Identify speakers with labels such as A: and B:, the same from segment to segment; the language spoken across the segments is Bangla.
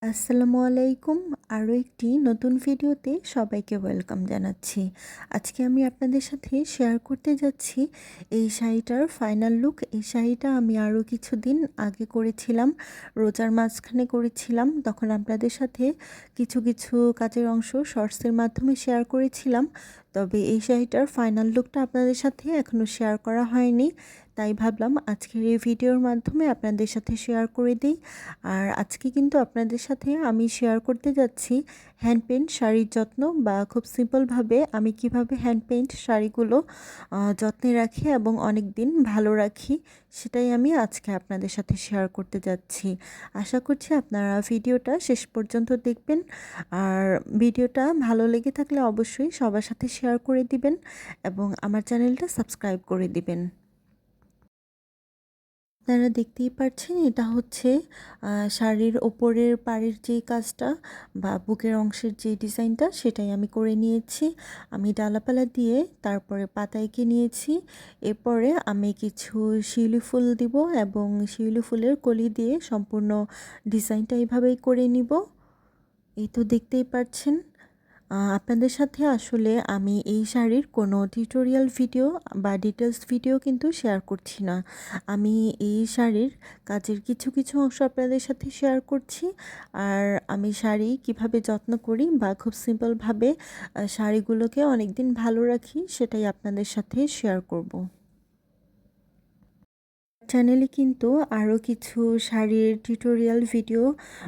A: আসসালামু আলাইকুম। আরও একটি নতুন ভিডিওতে সবাইকে ওয়েলকাম জানাচ্ছি। আজকে আমি আপনাদের সাথে শেয়ার করতে যাচ্ছি এই শাড়িটার ফাইনাল লুক। এই শাড়িটা আমি আরও কিছুদিন আগে করেছিলাম, রোজার মাঝখানে করেছিলাম। তখন আপনাদের সাথে কিছু কাজের অংশ শর্টসের মাধ্যমে শেয়ার করেছিলাম। তবে এই শাড়িটার ফাইনাল লুকটা আপনাদের সাথে এখনও শেয়ার করা হয়নি, তাই ভাবলাম আজকের এই ভিডিওর মাধ্যমে আপনাদের সাথে শেয়ার করে দিই। আর আজকে কিন্তু আপনাদের সাথে আমি শেয়ার করতে যাচ্ছি হ্যান্ড পেইন্ট শাড়ির যত্ন, বা খুব সিম্পলভাবে আমি কিভাবে হ্যান্ড পেইন্ট শাড়িগুলো যত্নে রাখি এবং অনেক দিন ভালো রাখি, সেটাই আমি আজকে আপনাদের সাথে শেয়ার করতে যাচ্ছি। আশা করছি আপনারা ভিডিওটা শেষ পর্যন্ত দেখবেন। আর ভিডিওটা ভালো লেগে থাকলে অবশ্যই সবার সাথে শেয়ার করে দিবেন এবং আমার চ্যানেলটা সাবস্ক্রাইব করে দিবেন। আপনারা দেখতেই পাচ্ছেন, এটা হচ্ছে শাড়ির ওপরের পাড়ের যে কাজটা বা বুকের অংশের যে ডিজাইনটা, সেটাই আমি করে নিয়েছি। আমি ডালাপালা দিয়ে তারপরে পাতা এঁকে নিয়েছি। এরপরে আমি কিছু শিউলি ফুল দিব এবং শিউলি ফুলের কলি দিয়ে সম্পূর্ণ ডিজাইনটা এইভাবেই করে নিব। এই তো দেখতেই পাচ্ছেন। আপনাদের সাথে আসলে আমি এই শাড়ির কোনো টিউটোরিয়াল ভিডিও বা ডিটেলস ভিডিও কিন্তু শেয়ার করছি না। আমি এই শাড়ির কাজের কিছু অংশ আপনাদের সাথে শেয়ার করছি। আর আমি শাড়ি কিভাবে যত্ন করি বা খুব সিম্পলভাবে শাড়িগুলোকে অনেক দিন ভালো রাখি, সেটাই আপনাদের সাথে শেয়ার করব। চ্যানেলে কিন্তু আরও কিছু শাড়ির টিউটোরিয়াল ভিডিও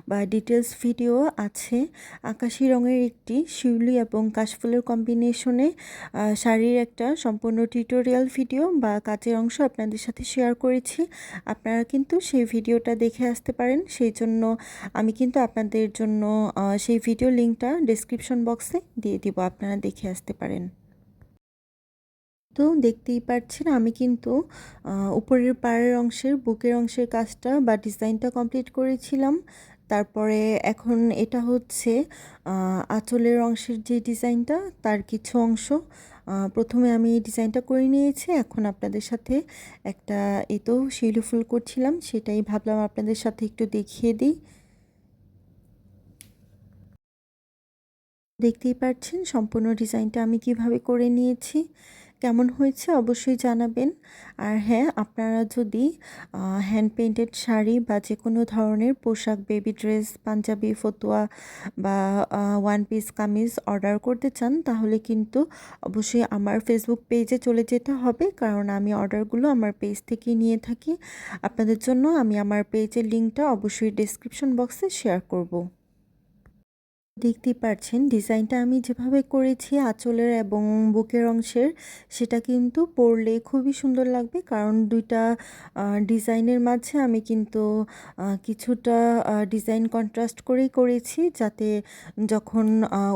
A: বা ডিটেলস ভিডিও আছে। আকাশি রঙের একটি শিউলি এবং কাশফুলের কম্বিনেশনে শাড়ির একটা সম্পূর্ণ টিউটোরিয়াল ভিডিও বা কাজের অংশ আপনাদের সাথে শেয়ার করেছি। আপনারা কিন্তু সেই ভিডিওটা দেখে আসতে পারেন। সেই জন্য আমি কিন্তু আপনাদের জন্য সেই ভিডিও লিঙ্কটা ডেসক্রিপশন বক্সে দিয়ে দিব, আপনারা দেখে আসতে পারেন। তো দেখতেই পাচ্ছেন, আমি কিন্তু উপরের পাড়ের অংশের বুকের অংশের কাজটা বা ডিজাইনটা কমপ্লিট করেছিলাম। তারপরে এখন এটা হচ্ছে আঁচলের অংশের যে ডিজাইনটা, তার কিছু অংশ প্রথমে আমি এই ডিজাইনটা করে নিয়েছি। এখন আপনাদের সাথে একটা এই তো শিউলি ফুল করছিলাম, সেটাই ভাবলাম আপনাদের সাথে একটু দেখিয়ে দিই। দেখতেই পাচ্ছেন সম্পূর্ণ ডিজাইনটা আমি কিভাবে করে নিয়েছি। কেমন হয়েছে অবশ্যই জানাবেন। আর হ্যাঁ, আপনারা যদি হ্যান্ড পেইন্টেড শাড়ি বা যে কোনো ধরনের পোশাক, বেবি ড্রেস, পাঞ্জাবি, ফতুয়া বা ওয়ান পিস কামিজ অর্ডার করতে চান, তাহলে কিন্তু অবশ্যই আমার ফেসবুক পেজে চলে যেতে হবে, কারণ আমি অর্ডারগুলো আমার পেজ থেকেই নিয়ে থাকি। আপনাদের জন্য আমি আমার পেজের লিঙ্কটা অবশ্যই ডেসক্রিপশন বক্সে শেয়ার করব। দেখতেই পাচ্ছেন ডিজাইনটা আমি যেভাবে করেছি আঁচলের এবং বুকের অংশের, সেটা কিন্তু পরলে খুবই সুন্দর লাগবে, কারণ দুইটা ডিজাইনের মাঝে আমি কিন্তু কিছুটা ডিজাইন কন্ট্রাস্ট করেই করেছি, যাতে যখন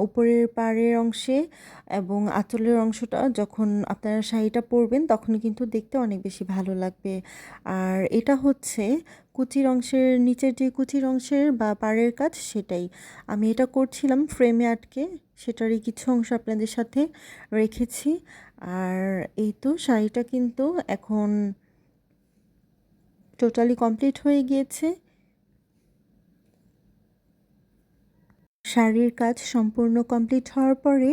A: উপরের পাড়ের অংশে এবং আঁচলের অংশটা যখন আপনারা শাড়িটা পরবেন, তখন কিন্তু দেখতে অনেক বেশি ভালো লাগবে। আর এটা হচ্ছে কুচির অংশের নিচের যে কুচির অংশের বা পাড়ের কাজ, সেটাই আমি এটা করছিলাম ফ্রেমে আটকে, সেটারই কিছু অংশ আপনাদের সাথে রেখেছি। আর এই তো শাড়িটা কিন্তু এখন টোটালি কমপ্লিট হয়ে গিয়েছে। শাড়ির কাজ সম্পূর্ণ কমপ্লিট হওয়ার পরে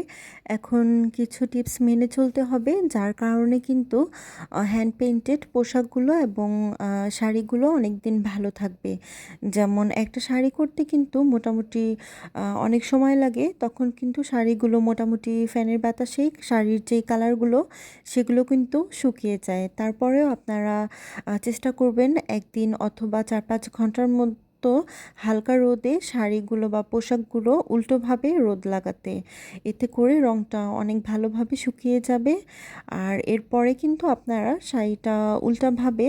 A: এখন কিছু টিপস মেনে চলতে হবে, যার কারণে কিন্তু হ্যান্ড পেইন্টেড পোশাকগুলো এবং শাড়িগুলো অনেক দিন ভালো থাকবে। যেমন একটা শাড়ি করতে কিন্তু মোটামুটি অনেক সময় লাগে, তখন কিন্তু শাড়িগুলো মোটামুটি ফ্যানের বাতাসেই শাড়ির যেই কালারগুলো, সেগুলো কিন্তু শুকিয়ে যায়। তারপরেও আপনারা চেষ্টা করবেন একদিন অথবা 4-5 ঘন্টার তো হালকা রোদে শাড়িগুলো বা পোশাকগুলো উল্টোভাবে রোদ লাগাতে, এতে করে রঙটা অনেক ভালোভাবে শুকিয়ে যাবে। আর এরপরে কিন্তু আপনারা শাড়িটা উল্টাভাবে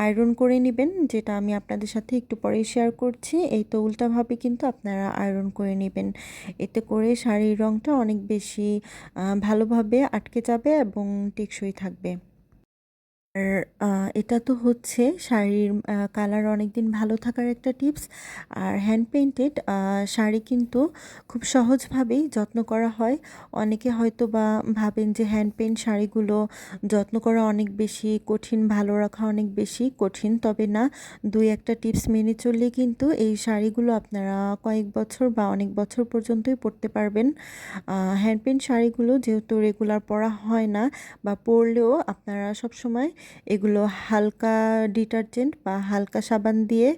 A: আয়রন করে নেবেন, যেটা আমি আপনাদের সাথে একটু পরেই শেয়ার করছি। এই তো উল্টাভাবে কিন্তু আপনারা আয়রন করে নেবেন, এতে করে শাড়ির রঙটা অনেক বেশি ভালোভাবে আটকে যাবে এবং টেকসই থাকবে। আর এটা তো হচ্ছে শাড়ির কালার অনেকদিন ভালো থাকার একটা টিপস। আর হ্যান্ড পেইন্টেড শাড়ি কিন্তু খুব সহজভাবেই যত্ন করা হয়। অনেকে হয়তোবা ভাবেন যে হ্যান্ড পেইন্ট শাড়িগুলো যত্ন করা অনেক বেশি কঠিন, ভালো রাখা অনেক বেশি কঠিন। তবে না, ২-১ টা টিপস মেনে চললেই কিন্তু এই শাড়িগুলো আপনারা কয়েক বছর বা অনেক বছর পর্যন্তই পরতে পারবেন। হ্যান্ড পেইন্ট শাড়িগুলো যেহেতু রেগুলার পরা হয় না, বা পরলেও আপনারা সবসময় এগুলো হালকা ডিটারজেন্ট বা হালকা সাবান দিয়ে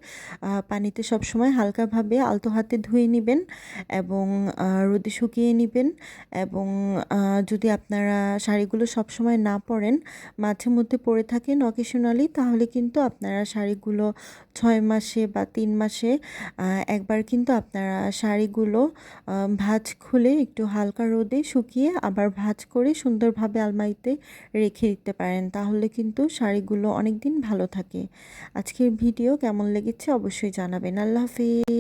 A: পানিতে সবসময় হালকাভাবে আলতো হাতে ধুয়ে নিবেন এবং রোদে শুকিয়ে নিবেন। এবং যদি আপনারা শাড়িগুলো সবসময় না পরেন, মাঝে মধ্যে পরে থাকেন অকেশনালি, তাহলে কিন্তু আপনারা শাড়িগুলো ৬ মাসে বা ৩ মাসে একবার কিন্তু আপনারা শাড়িগুলো ভাঁজ খুলে একটু হালকা রোদে শুকিয়ে আবার ভাঁজ করে সুন্দরভাবে আলমারিতে রেখে দিতে পারেন। তাহলে কিন্তু শাড়িগুলো অনেকদিন ভালো থাকে। আজকের ভিডিও কেমন লেগেছে অবশ্যই জানাবেন। আল্লাহ হাফেজ।